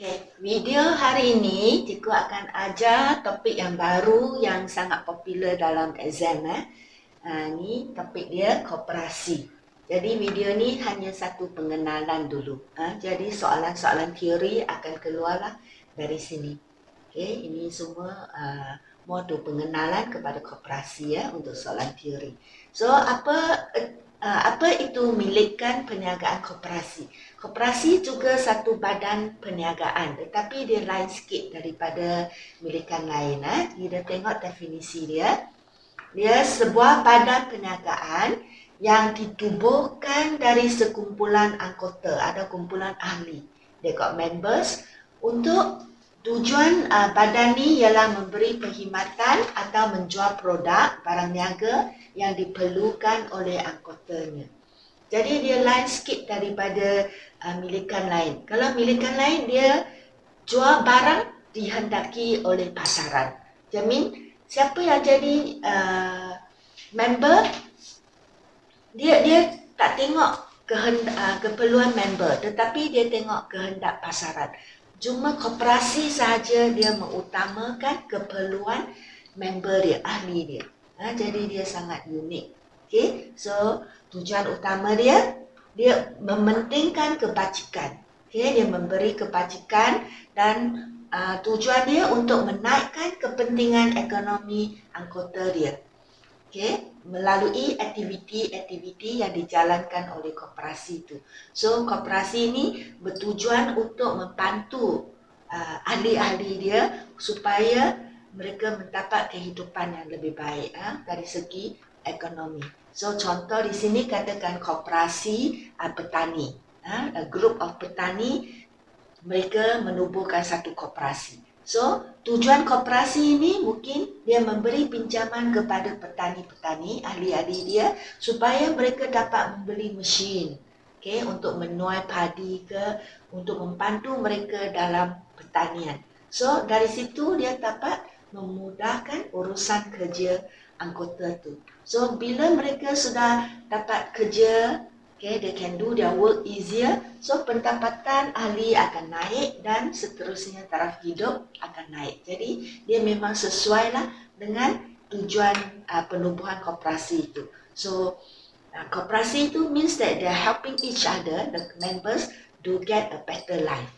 Okay, video hari ini cikgu akan ajar topik yang baru yang sangat popular dalam exam. Ni topik dia koperasi. Jadi video ni hanya satu pengenalan dulu. Jadi soalan-soalan teori akan keluarlah dari sini. Okay, ini semua modul pengenalan kepada koperasi untuk soalan teori. So apa itu milikan perniagaan koperasi? Koperasi juga satu badan perniagaan, tetapi dia lain sikit daripada milikan lain. Kita tengok definisi dia. Dia sebuah badan perniagaan yang ditubuhkan dari sekumpulan anggota, ada kumpulan ahli. They got members. Untuk tujuan badan ni ialah memberi perkhidmatan atau menjual produk barang niaga yang diperlukan oleh anggotanya. Jadi dia lain sikit daripada milikan lain. Kalau milikan lain dia jual barang dihendaki oleh pasaran. Jamin siapa yang jadi member dia tak tengok keperluan member, tetapi dia tengok kehendak pasaran. Cuma koperasi sahaja dia mengutamakan keperluan member dia, ahli dia. Jadi dia sangat unik. Okay? So tujuan utama dia mementingkan kebajikan. Okay? Dia memberi kebajikan dan tujuan dia untuk menaikkan kepentingan ekonomi anggota dia. Okay? Melalui aktiviti-aktiviti yang dijalankan oleh koperasi itu. So koperasi ini bertujuan untuk membantu ahli-ahli dia supaya mereka mendapat kehidupan yang lebih baik dari segi ekonomi. So contoh di sini katakan koperasi petani. A group of petani, mereka menubuhkan satu koperasi. So tujuan koperasi ini mungkin dia memberi pinjaman kepada petani-petani, ahli-ahli dia, supaya mereka dapat membeli mesin, okay, untuk menuai padi ke, untuk membantu mereka dalam pertanian. So dari situ dia dapat memudahkan urusan kerja anggota tu. So bila mereka sudah dapat kerja, okay, they can do their work easier. So pendapatan ahli akan naik dan seterusnya taraf hidup akan naik. Jadi dia memang sesuai lah dengan tujuan penubuhan koperasi itu. So koperasi itu means that they are helping each other, the members, to get a better life,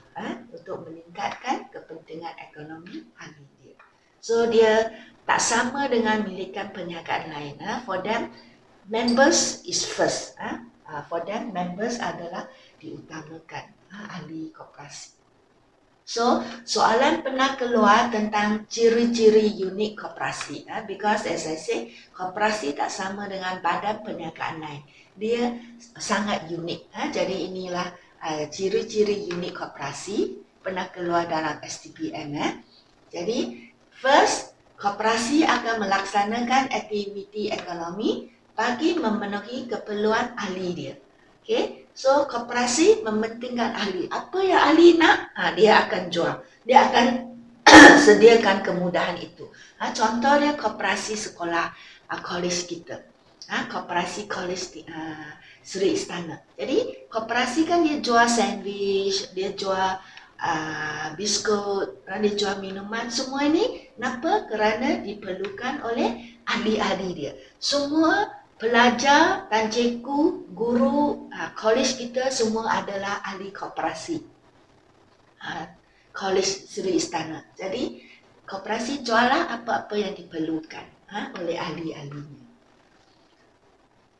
untuk meningkatkan kepentingan ekonomi ahli dia. So dia tak sama dengan milikan perniagaan lain. For them, members is first. For them, members adalah diutamakan, ahli koperasi. So soalan pernah keluar tentang ciri-ciri unik koperasi. Because as I say, koperasi tak sama dengan badan perniagaan lain. Dia sangat unik. Jadi inilah ciri-ciri unik koperasi pernah keluar dalam STPM. Jadi first, koperasi akan melaksanakan aktiviti ekonomi bagi memenuhi keperluan ahli dia. Okay? So koperasi mementingkan ahli. Apa yang ahli nak, dia akan jual. Dia akan sediakan kemudahan itu. Contohnya koperasi sekolah college kita. Koperasi college Seri Istana. Jadi koperasi kan dia jual sandwich, dia jual biskut, dia jual minuman. Semua ini kenapa? Kerana diperlukan oleh ahli-ahli dia. Semua pelajar dan cikgu, guru, college kita semua adalah ahli koperasi. College Seri Istana. Jadi koperasi jualah apa-apa yang diperlukan oleh ahli-ahlinya.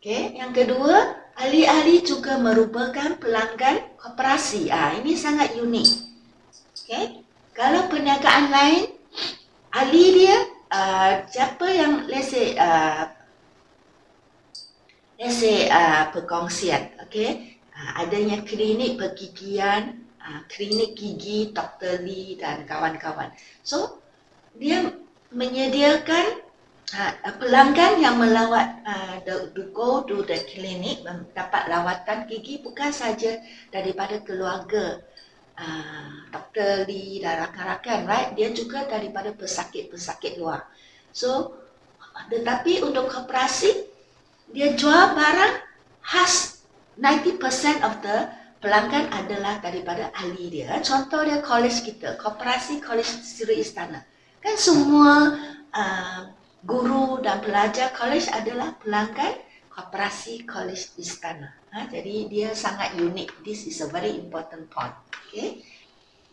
Okay. Yang kedua, ahli-ahli juga merupakan pelanggan koperasi. Ini sangat unik. Okay. Kalau perniagaan lain, ahli dia siapa yang let's say perkongsian, okay? Adanya klinik pergigian, klinik gigi, Dr. Lee dan kawan-kawan. So dia menyediakan pelanggan yang melawat go to the clinic, mendapat lawatan gigi bukan saja daripada keluarga Dr. Lee dan rakan-rakan, right? Dia juga daripada pesakit-pesakit luar. So tetapi untuk koperasi, dia jual barang khas 90% of the pelanggan adalah daripada ahli dia. Contoh dia college kita, Koperasi College Sri Istana. Kan semua guru dan pelajar college adalah pelanggan Koperasi College Istana. Jadi dia sangat unik. This is a very important point. Okay.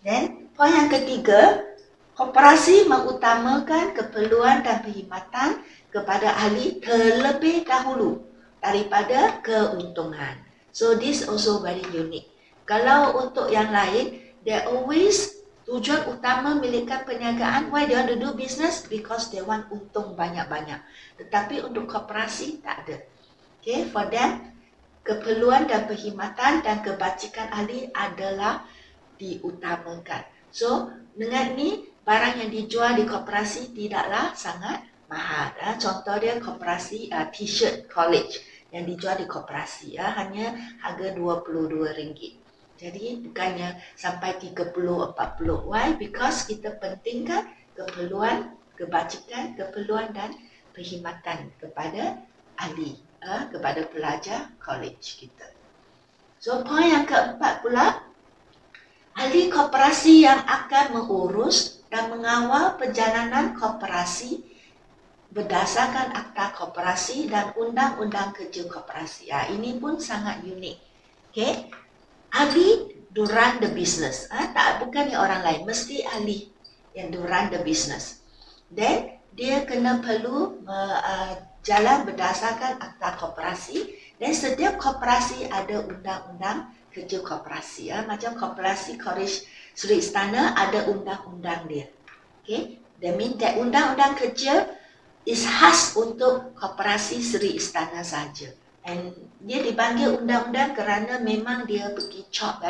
Then point yang ketiga, koperasi mengutamakan keperluan dan perkhidmatan kepada ahli terlebih dahulu daripada keuntungan. So this also very unique. Kalau untuk yang lain, they always tujuan utama milikkan perniagaan. Why they want to do business? Because they want untung banyak-banyak. Tetapi untuk koperasi tak ada. Okay, for them, keperluan dan perkhidmatan dan kebajikan ahli adalah diutamakan. So dengan ni barang yang dijual di koperasi tidaklah sangat mahal. Contoh dia koperasi t-shirt college yang dijual di koperasi hanya harga RM22. Jadi bukannya sampai 30-40. Why? Because kita pentingkan keperluan, kebajikan, keperluan dan perkhidmatan kepada ahli, kepada pelajar college kita. So point yang keempat pula, ahli koperasi yang akan mengurus dan mengawal perjalanan koperasi berdasarkan Akta Koperasi dan Undang-Undang Kerja Koperasi. Ini pun sangat unik. Okay? Ahli to run the business. Bukan yang orang lain, mesti ahli yang to run the business. Then dia kena perlu jalan berdasarkan Akta Koperasi, dan setiap koperasi ada Undang-Undang Kerja Koperasi. Macam Koperasi College Sri Istana ada undang-undang dia. Okay? That means that Undang-Undang Kerja is khas untuk Koperasi Sri Istana saja. And dia dipanggil undang-undang kerana memang dia pergi chop.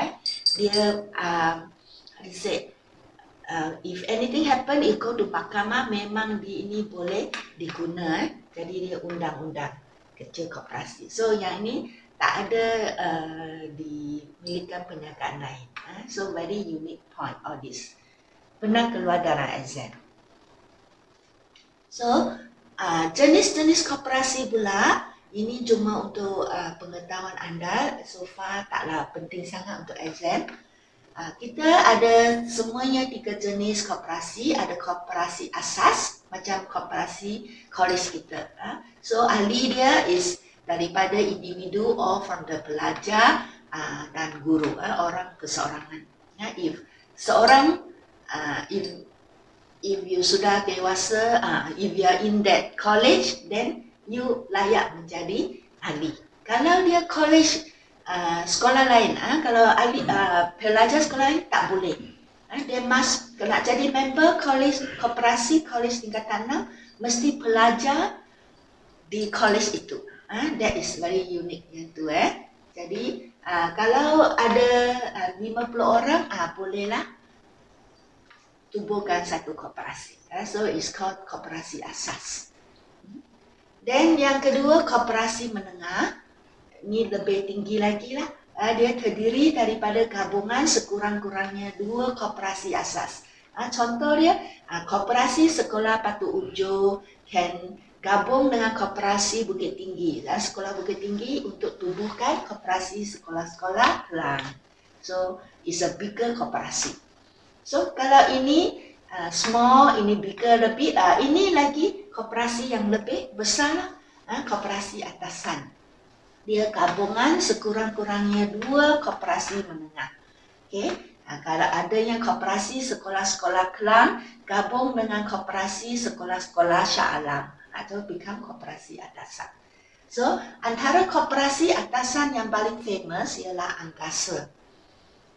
Dia if anything happen, it go to mahkamah, memang ini boleh diguna. Jadi dia undang-undang kerja koperasi. So yang ini tak ada dimilikan perniagaan lain. So very unique point all this. Pernah keluar dalam exam. So jenis-jenis koperasi pula, ini cuma untuk pengetahuan anda. So far taklah penting sangat untuk exam. Kita ada semuanya 3 jenis koperasi. Ada koperasi asas, macam koperasi college kita. So ahli dia is daripada individu or from the pelajar dan guru, orang keseorangan. If seorang, if you sudah dewasa, if you are in that college, then you layak menjadi ahli. Kalau dia college sekolah lain, kalau ahli pelajar sekolah lain tak boleh. Dia must, kalau nak jadi member college, koperasi college tingkatan 6, mesti pelajar di college itu. That is very unique yang tu. Jadi kalau ada 50 orang, bolehlah tubuhkan satu koperasi. So it's called koperasi asas. Dan yang kedua, koperasi menengah. Ini lebih tinggi lagi lah. Dia terdiri daripada gabungan sekurang-kurangnya 2 koperasi asas. Contoh dia, koperasi sekolah Batu Ujo can gabung dengan koperasi Bukit Tinggi. Sekolah Bukit Tinggi untuk tubuhkan koperasi sekolah-sekolah Kelang. So it's a bigger koperasi. So kalau ini small, ini bigger lebih, ini lagi koperasi yang lebih besar lah, koperasi atasan. Dia gabungan sekurang-kurangnya 2 koperasi menengah. Okay? Kalau ada yang koperasi sekolah-sekolah Kelang gabung dengan koperasi sekolah-sekolah Shah Alam, atau become koperasi atasan. So antara koperasi atasan yang paling famous ialah Angkasa.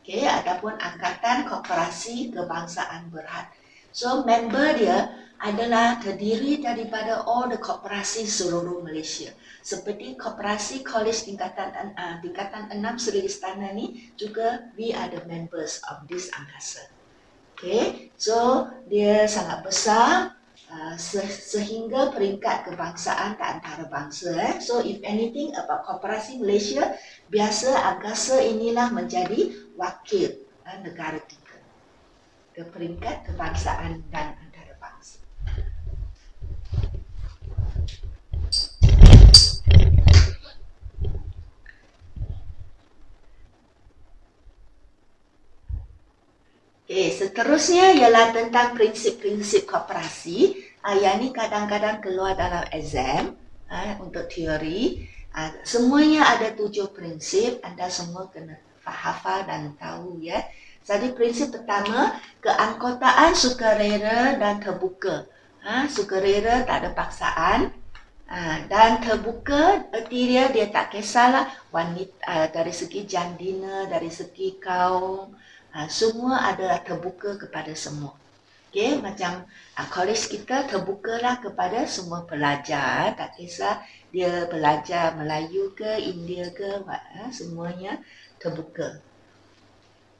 Okay, adapun Angkatan Koperasi Kebangsaan Berhad. So member dia adalah terdiri daripada all the koperasi seluruh Malaysia. Seperti koperasi college tingkatan 6 Sri Istana ni juga we are the members of this Angkasa. Okay, so dia sangat besar. Sehingga peringkat kebangsaan dan antarabangsa. So if anything about koperasi Malaysia, biasa Angkasa inilah menjadi wakil negara kita ke peringkat kebangsaan dan antarabangsa. seterusnya ialah tentang prinsip-prinsip koperasi. Yang ni kadang-kadang keluar dalam exam untuk teori. Semuanya ada 7 prinsip. Anda semua kena hafal dan tahu ya. Jadi prinsip pertama, keanggotaan sukarela dan terbuka. Sukarela tak ada paksaan. Dan terbuka erti dia tak kisahlah wanita dari segi jandina, dari segi kaum, semua adalah terbuka kepada semua. Okay, macam college kita terbukalah kepada semua pelajar, tak kisah dia belajar Melayu ke, India ke, semuanya terbuka.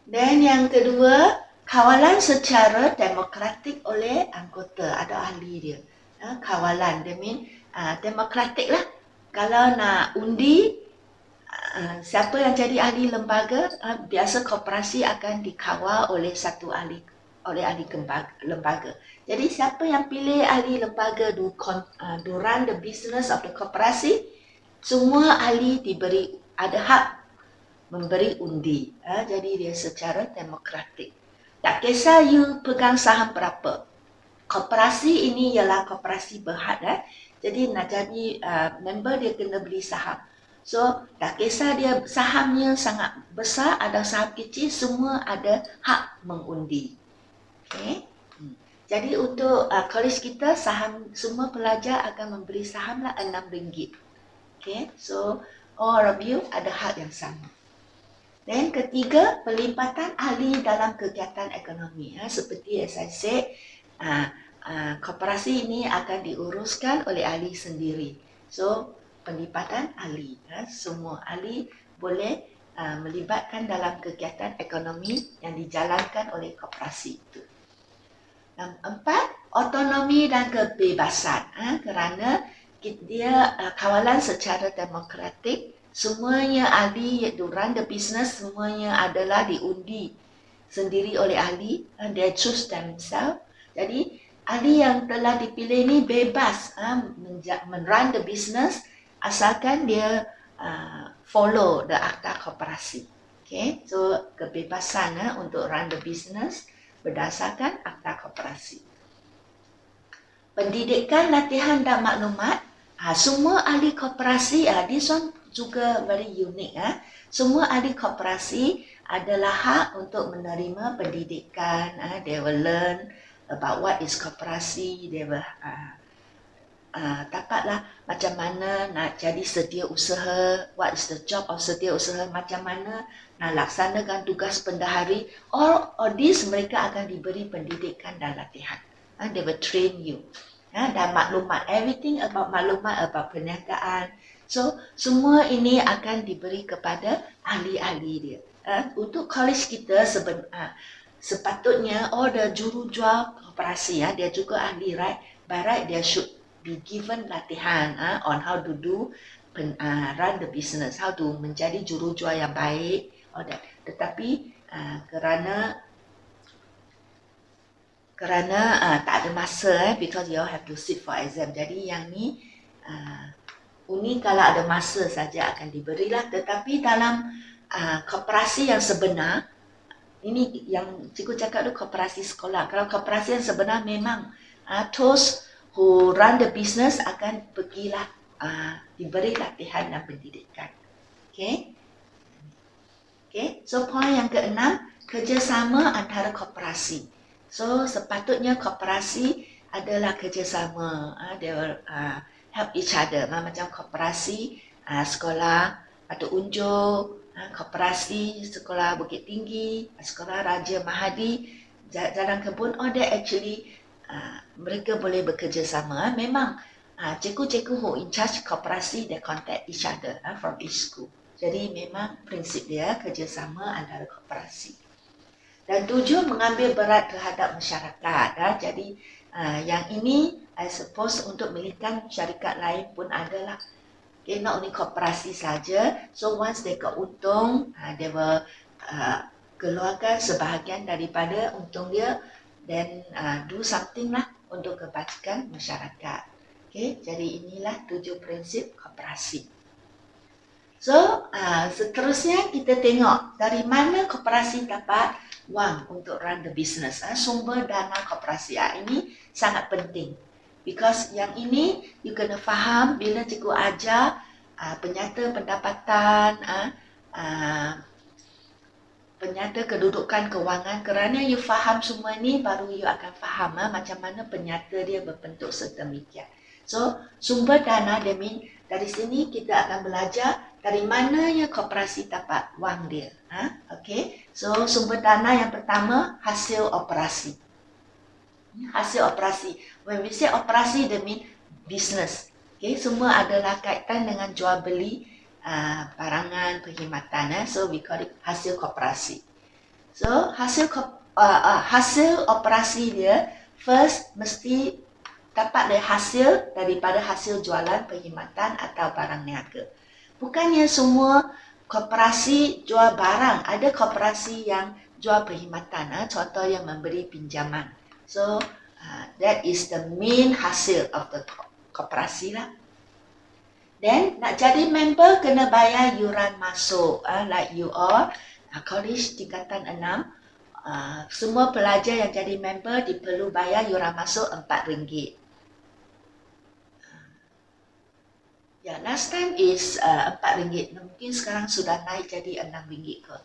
Dan yang kedua, kawalan secara demokratik oleh anggota, ada ahli dia. Kawalan, dia mean demokratik lah. Kalau nak undi, siapa yang jadi ahli lembaga, biasa koperasi akan dikawal oleh satu ahli, lembaga. Jadi siapa yang pilih ahli lembaga to run the business of the koperasi, semua ahli ada hak memberi undi. Jadi dia secara demokratik. Tak kisah you pegang saham berapa. Koperasi ini ialah koperasi berhad. Jadi nak jadi member dia kena beli saham. So tak kisah dia sahamnya sangat besar, ada saham kecil, semua ada hak mengundi. Okay. Jadi untuk college kita, saham semua pelajar akan memberi saham lah RM6. Okay. So all of you ada hak yang sama. Dan ketiga, pelipatan ahli dalam kegiatan ekonomi. Seperti as I said, koperasi ini akan diuruskan oleh ahli sendiri. So, pelipatan ahli. Semua ahli boleh melibatkan dalam kegiatan ekonomi yang dijalankan oleh koperasi itu. Nombor 4, otonomi dan kebebasan. Kerana dia kawalan secara demokratik, semuanya ahli to run the business, semuanya adalah diundi sendiri oleh ahli. They choose themselves. Jadi, ahli yang telah dipilih ni bebas men-run the business asalkan dia follow the akta koperasi. Okay, so kebebasan untuk run the business berdasarkan akta koperasi. Pendidikan, latihan dan maklumat. Semua ahli koperasi, this one juga very unique. Semua ahli koperasi adalah hak untuk menerima pendidikan. They will learn about what is koperasi, dia dapatlah macam mana nak jadi setiausaha, what is the job of setiausaha, macam mana nak laksanakan tugas pendahari. All this mereka akan diberi pendidikan dan latihan. They will train you. Dan maklumat, everything about maklumat, about perniagaan. So, semua ini akan diberi kepada ahli-ahli dia. Untuk college kita sepatutnya the jurujual koperasi, dia juga ahli, right? By right, they should be given latihan on how to do run the business, how to menjadi jurujual yang baik. Tetapi kerana tak ada masa, because you all have to sit for exam. Jadi yang ni uni kalau ada masa saja akan diberilah. Tetapi dalam koperasi yang sebenar, ini yang cikgu cakap tu koperasi sekolah. Kalau koperasi yang sebenar memang those who run the business akan pergilah diberi latihan dan pendidikan. Okay. Okay. So point yang keenam, kerjasama antara koperasi. So sepatutnya koperasi adalah kerjasama. They will help each other. Macam koperasi sekolah Batu Unjuk, koperasi sekolah Bukit Tinggi, sekolah Raja Mahadi, Jalan Kebun, they actually mereka boleh bekerja sama. Memang cikgu-cikgu who in charge koperasi, they contact each other from each school. Jadi memang prinsip dia kerjasama antara koperasi. Dan 7, mengambil berat terhadap masyarakat. Jadi yang ini I suppose untuk milikan syarikat lain pun adalah. Okay, not only koperasi saja. So once they got untung, they will keluarkan sebahagian daripada untung dia, then do something lah untuk kebajikan masyarakat. Okay, jadi inilah 7 prinsip koperasi. So seterusnya kita tengok dari mana koperasi dapat wang untuk run the business. Sumber dana koperasi ini sangat penting. Because yang ini you kena faham bila cikgu ajar penyata pendapatan, penyata kedudukan kewangan, kerana you faham semua ni baru you akan faham macam mana penyata dia berbentuk sedemikian. So sumber dana dia mean dari sini kita akan belajar dari mana ya koperasi dapat wang dia. Okay. So sumber dana yang pertama hasil operasi. Hasil operasi. When we say operasi, they mean business. Okay, semua adalah kaitan dengan jual beli barangan perkhidmatan. So we call it hasil koperasi. So hasil operasi dia first mesti dapat dari hasil daripada hasil jualan perkhidmatan atau barang niaga. Bukannya semua koperasi jual barang. Ada koperasi yang jual perkhidmatan. Contoh yang memberi pinjaman. So that is the main hasil of the koperasi lah. Then nak jadi member kena bayar yuran masuk. Like you all, college tingkatan 6, semua pelajar yang jadi member diperlu bayar yuran masuk RM4. Ya, last time is RM4. Mungkin sekarang sudah naik jadi RM6 ke.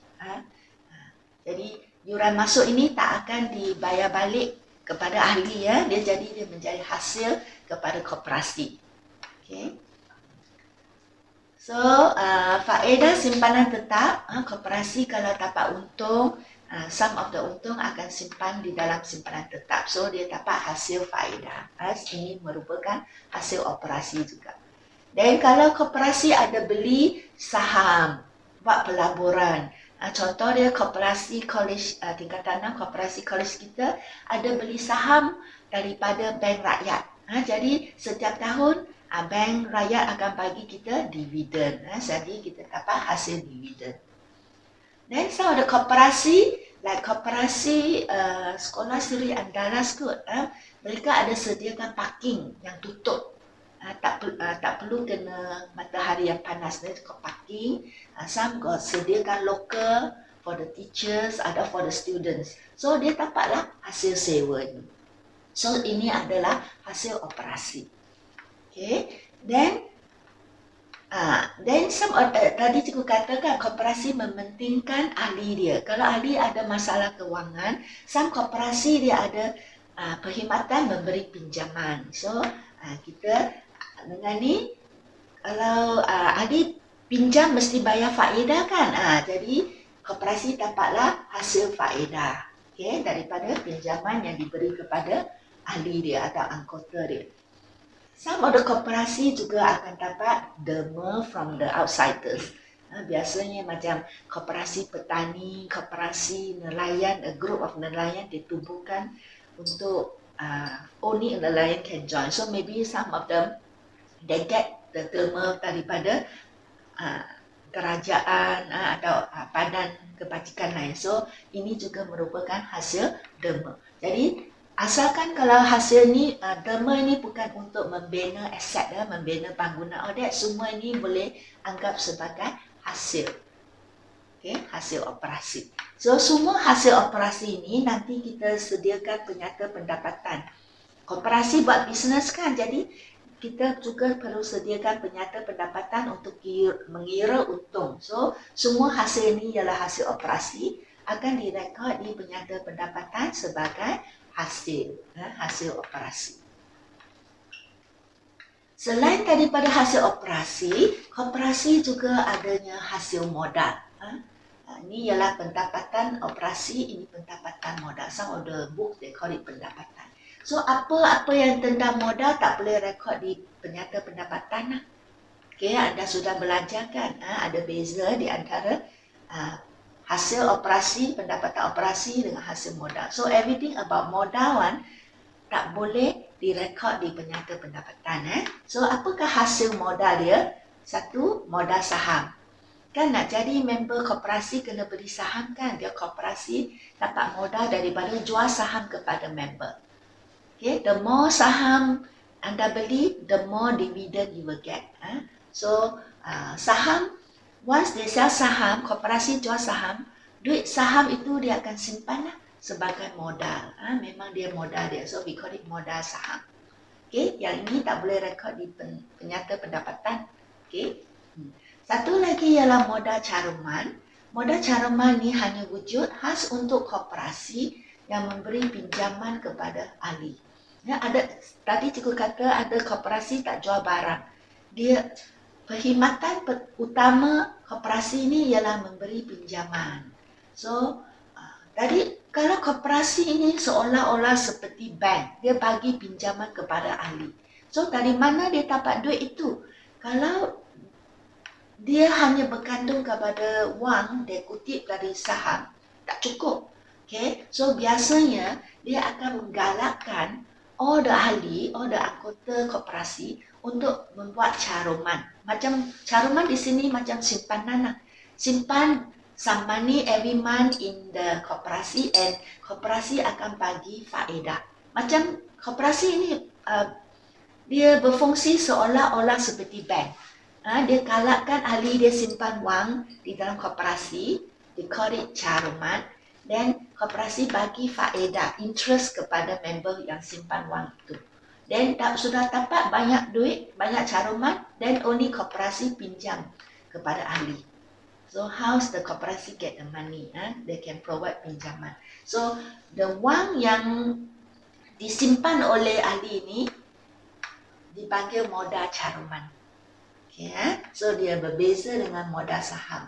Jadi yuran masuk ini tak akan dibayar balik kepada ahli ya. Dia menjadi hasil kepada koperasi. Okay. So faedah simpanan tetap, koperasi kalau dapat untung, some of the untung akan simpan di dalam simpanan tetap. So dia dapat hasil faedah. Ini merupakan hasil operasi juga. Dan kalau koperasi ada beli saham, buat pelaburan. Contoh dia koperasi college tingkatan 6, koperasi college kita ada beli saham daripada bank rakyat. Jadi setiap tahun bank rakyat akan bagi kita dividen. Jadi kita dapat hasil dividen. Dan some ada koperasi, like koperasi Sekolah Seri Andara School, mereka ada sediakan parking yang tutup. Tak perlu kena matahari yang panas, dia cukup parking. Some got sediakan local for the teachers, ada for the students. So dia dapatlah hasil sewa ni. So ini adalah hasil operasi. Okay. Then some tadi cikgu katakan koperasi mementingkan ahli dia. Kalau ahli ada masalah kewangan, some koperasi dia ada perkhidmatan memberi pinjaman. So kita dengan ni, kalau ahli pinjam mesti bayar faedah kan. Jadi koperasi dapatlah hasil faedah, okay, daripada pinjaman yang diberi kepada ahli dia atau anggota dia. Some of the koperasi juga akan dapat derma from the outsiders. Biasanya macam koperasi petani, koperasi nelayan, a group of nelayan ditubuhkan untuk only a nelayan can join. So maybe some of them they get the derma daripada kerajaan atau badan kebajikan lain. So ini juga merupakan hasil derma. Jadi asalkan kalau hasil ni derma ni bukan untuk membina aset, membina bangunan, semua ini boleh anggap sebagai hasil. Okay, hasil operasi. So semua hasil operasi ini nanti kita sediakan penyata pendapatan. Koperasi buat bisnes kan, jadi kita juga perlu sediakan penyata pendapatan untuk mengira untung. So, semua hasil ini ialah hasil operasi akan direkod di penyata pendapatan sebagai hasil operasi. Selain daripada hasil operasi, koperasi juga adanya hasil modal. Ini ialah pendapatan operasi, ini pendapatan modal. Some of the book they call it pendapatan. So, apa-apa yang tentang modal tak boleh rekod di penyata pendapatan. Okay, anda sudah belajar kan? Ada beza di antara hasil operasi, pendapatan operasi dengan hasil modal. So, everything about modal tak boleh direkod di penyata pendapatan. So, apakah hasil modal dia? Satu, modal saham. Kan nak jadi member koperasi kena beli saham kan? Dia koperasi dapat modal daripada jual saham kepada member. Okay, the more saham anda beli, the more dividend you will get. So, saham, once they sell saham, koperasi jual saham, duit saham itu dia akan simpan lah sebagai modal. Memang dia modal dia. So we call it modal saham. Okay, yang ini tak boleh rekod di penyata pendapatan. Okay. Satu lagi ialah modal caruman. Modal caruman ni hanya wujud khas untuk koperasi yang memberi pinjaman kepada ahli. Ya, tadi cikgu kata ada koperasi tak jual barang. Dia perkhidmatan utama koperasi ini ialah memberi pinjaman. So, tadi kalau koperasi ini seolah-olah seperti bank, dia bagi pinjaman kepada ahli. So, dari mana dia dapat duit itu? Kalau dia hanya bergantung kepada wang, dia kutip dari saham, tak cukup. Okay? So, biasanya dia akan menggalakkan all the ahli, all the anggota koperasi untuk membuat caruman. Macam caruman di sini macam simpanan lah. Simpan some money every month in the koperasi and koperasi akan bagi faedah. Macam koperasi ini dia berfungsi seolah-olah seperti bank. Dia galakkan ahli dia simpan wang di dalam koperasi, they call it caruman. Dan koperasi bagi faedah, interest kepada member yang simpan wang itu. Dan sudah dapat banyak duit, banyak caruman, dan only koperasi pinjam kepada ahli. So how's the koperasi get the money? They can provide pinjaman. So the wang yang disimpan oleh ahli ini dipanggil modal caruman. Okay, so dia berbeza dengan modal saham.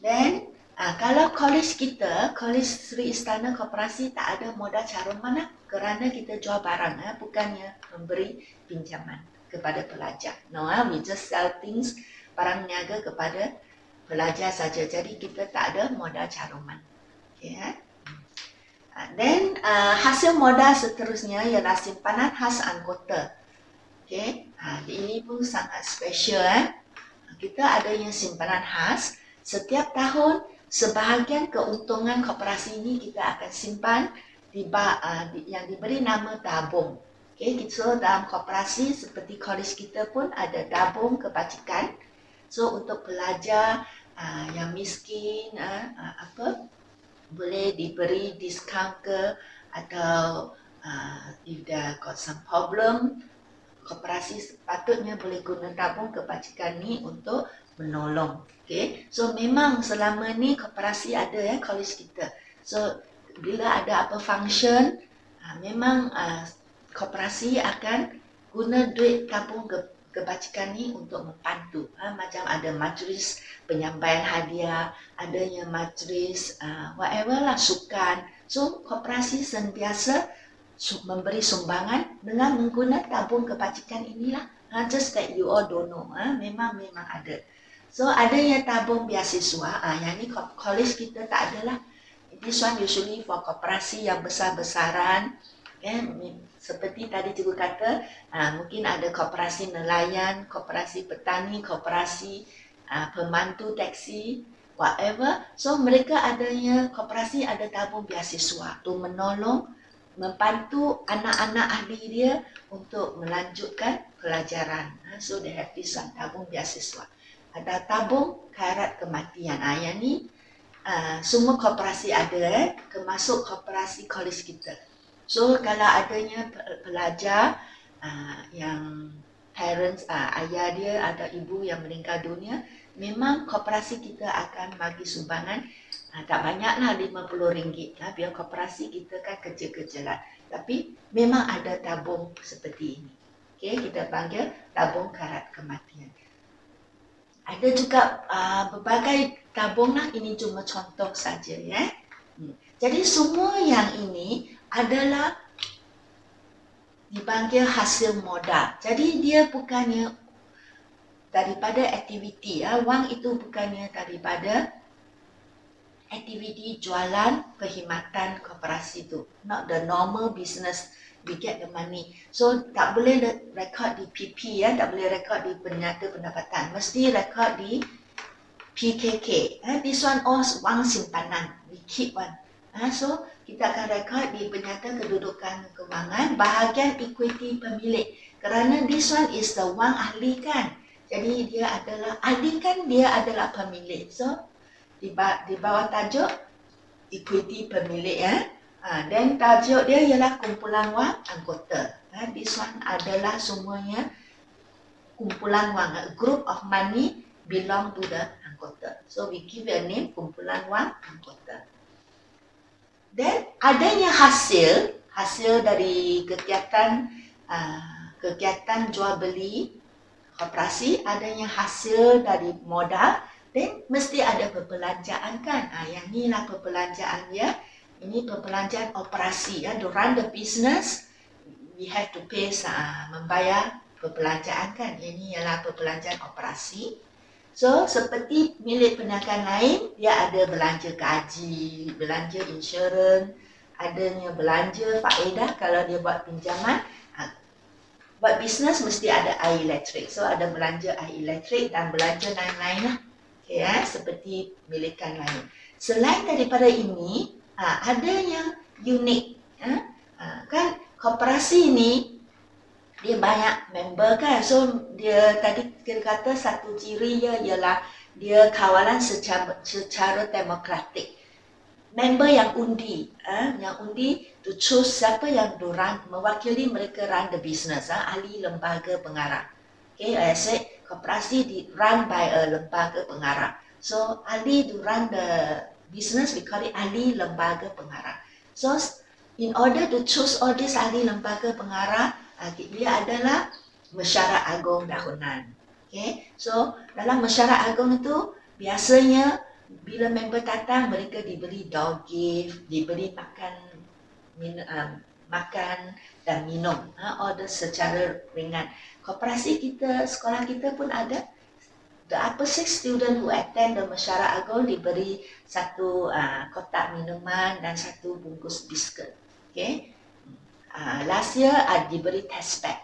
Dan kalau college kita, College Sri Istana Koperasi tak ada modal caruman lah, kerana kita jual barang, bukannya memberi pinjaman kepada pelajar. No, we just sell things, barang niaga kepada pelajar saja. Jadi kita tak ada modal caruman. Okay, then hasil modal seterusnya ialah simpanan khas anggota. Okay, ini pun sangat special. Kita adanya simpanan khas. Setiap tahun, sebahagian keuntungan koperasi ini kita akan simpan yang diberi nama tabung. Okay, so dalam koperasi seperti college kita pun ada tabung kebajikan. So untuk pelajar yang miskin, boleh diberi diskaun ke, atau if they got some problem, koperasi sepatutnya boleh guna tabung kebajikan ni untuk menolong. Okay, so memang selama ni koperasi ada college kita. So bila ada apa function, memang koperasi akan guna duit tabung kebajikan ni untuk membantu. Macam ada majlis penyampaian hadiah, adanya majlis whatever lah, sukan. So koperasi sentiasa memberi sumbangan dengan menggunakan tabung kebajikan inilah. Just that you all don't know. Memang ada. So adanya tabung beasiswa, yang ni college kita tak adalah. This one usually for koperasi yang besar-besaran. Seperti tadi cikgu kata, mungkin ada koperasi nelayan, koperasi petani, koperasi pemandu taksi, whatever. So mereka adanya, koperasi ada tabung beasiswa untuk menolong, membantu anak-anak ahli dia untuk melanjutkan pelajaran. So they have this one, tabung beasiswa. Ada tabung khairat kematian. Yang ni semua koperasi ada, termasuk koperasi college kita. So kalau adanya pelajar yang parents, ayah dia ada ibu yang meninggal dunia, memang koperasi kita akan bagi sumbangan. Tak banyaklah RM50, biar koperasi kita kan kerja-kerja. Tapi memang ada tabung seperti ini. Okay, kita panggil tabung khairat kematian. Ada juga berbagai tabung lah, ini cuma contoh saja ya. Jadi semua yang ini adalah dipanggil hasil modal. Jadi dia bukannya daripada aktiviti, wang itu bukannya daripada aktiviti jualan perkhidmatan koperasi itu. Not the normal business. We get the money. So tak boleh rekod di PP, tak boleh rekod di penyata pendapatan. Mesti rekod di PKK. This one all wang simpanan. We keep one. So kita akan rekod di penyata kedudukan kewangan bahagian equity pemilik. Kerana this one is the wang ahli kan. Jadi dia adalah ahli kan, dia adalah pemilik. So di bawah tajuk equity pemilik ya. Dan tajuk dia ialah kumpulan wang anggota. This one adalah semuanya kumpulan wang, a group of money belong to the anggota. So we give a name kumpulan wang anggota. Dan adanya hasil dari kegiatan jual beli koperasi, adanya hasil dari modal, dan mesti ada perbelanjaan kan. Yang ni lah perbelanjaan dia. Ini perbelanjaan operasi ya. To run the business, we have to pay membayar perbelanjaan kan. Ini ialah perbelanjaan operasi. So seperti milik perniagaan lain, dia ada belanja gaji, belanja insurans, adanya belanja faedah kalau dia buat pinjaman. Buat bisnes mesti ada air elektrik. So ada belanja air elektrik dan belanja lain-lain lah. Okay, seperti milikan lain. Selain daripada ini, ada yang unik. Kan koperasi ini dia banyak member kan. So dia tadi kita kata satu ciri dia ialah dia kawalan secara demokratik. Member yang undi, to choose siapa yang mewakili mereka run the business, ahli lembaga pengarah. Okay, I said koperasi run by a lembaga pengarah. So ahli to run the business, we call it ahli lembaga pengarah. So in order to choose all these ahli lembaga pengarah, dia adalah mesyuarat agung tahunan. Okay, so dalam mesyuarat agung itu biasanya bila member datang, mereka diberi door gift, diberi makan dan minum, order secara ringan. Koperasi kita, sekolah kita pun ada. The upper six student who attend the mesyuarat agung diberi satu kotak minuman dan satu bungkus biskuit. Okay. Last year diberi test bag.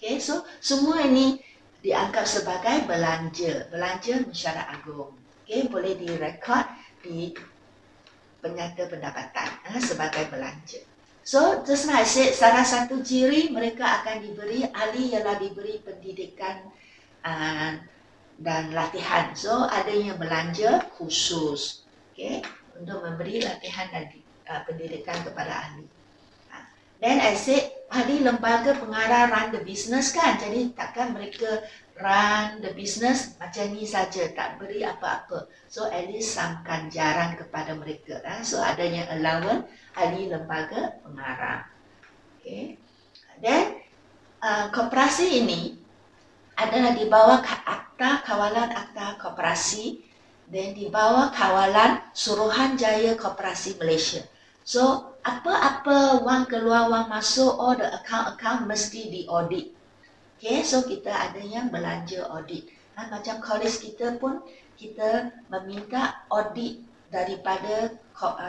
Okay, so semua ini dianggap sebagai belanja mesyuarat agung. Okay, boleh direkod di penyata pendapatan sebagai belanja. So, just now I said, salah satu ciri mereka akan diberi, ahli ialah diberi pendidikan dan latihan. So, adanya belanja khusus, okay, untuk memberi latihan dan pendidikan kepada ahli. Then I said, ahli lembaga pengarah run the business kan, jadi takkan mereka run the business macam ni saja, tak beri apa-apa. So at least some ganjaran kepada mereka. So adanya allowance ahli lembaga pengarah. Okay. Dan koperasi ini adalah di bawah Akta Kawalan Akta Koperasi dan di bawah kawalan Suruhanjaya Koperasi Malaysia. So apa-apa wang keluar, wang masuk, all the account mesti diaudit. Okay, so kita ada yang belanja audit. Macam college kita pun, kita meminta audit daripada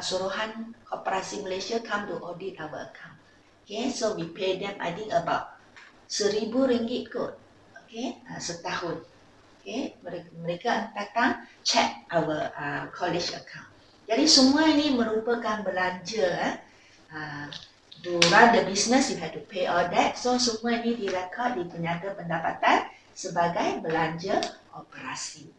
Suruhan Koperasi Malaysia come to audit our account. Okay, so we pay them I think about RM1,000 kot. Okay, setahun. Okay, mereka datang check our college account. Jadi semua ini merupakan belanja. To run the business, you have to pay all that. So semua ini direkod di penyata pendapatan sebagai belanja operasi.